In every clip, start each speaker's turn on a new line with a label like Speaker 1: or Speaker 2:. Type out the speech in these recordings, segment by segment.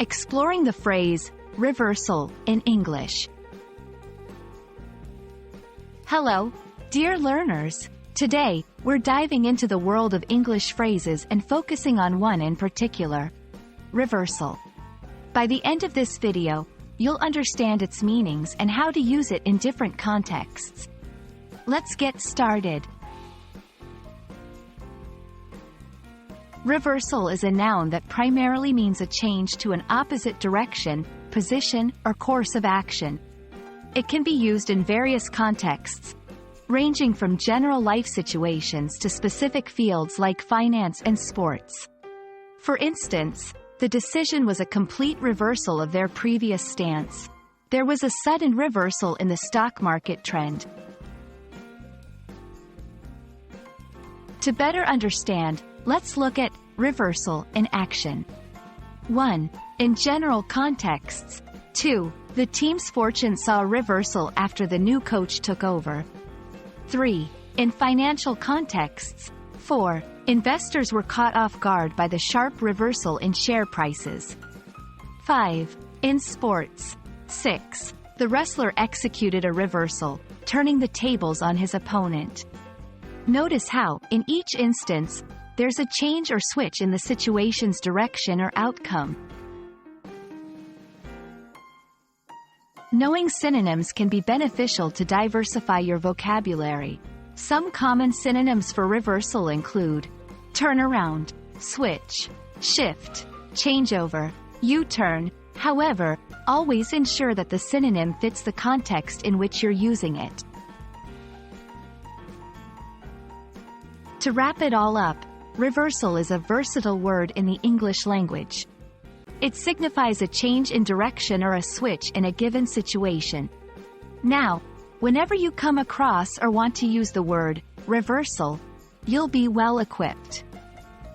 Speaker 1: Exploring the phrase, reversal, in English. Hello, dear learners. Today, we're diving into the world of English phrases and focusing on one in particular. Reversal. By the end of this video, you'll understand its meanings and how to use it in different contexts. Let's get started. Reversal is a noun that primarily means a change to an opposite direction, position, or course of action. It can be used in various contexts, ranging from general life situations to specific fields like finance and sports. For instance, the decision was a complete reversal of their previous stance. There was a sudden reversal in the stock market trend. To better understand, let's look at reversal in action. 1. In general contexts. 2. The team's fortune saw a reversal after the new coach took over. 3. In financial contexts. 4. Investors were caught off guard by the sharp reversal in share prices. 5. In sports. 6. The wrestler executed a reversal, turning the tables on his opponent. Notice how, in each instance, there's a change or switch in the situation's direction or outcome. Knowing synonyms can be beneficial to diversify your vocabulary. Some common synonyms for reversal include turnaround, switch, shift, changeover, U-turn. However, always ensure that the synonym fits the context in which you're using it. To wrap it all up, reversal is a versatile word in the English language. It signifies a change in direction or a switch in a given situation. Now, whenever you come across or want to use the word reversal, you'll be well equipped.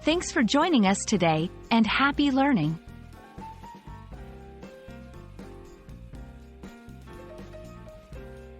Speaker 1: Thanks for joining us today, and happy learning!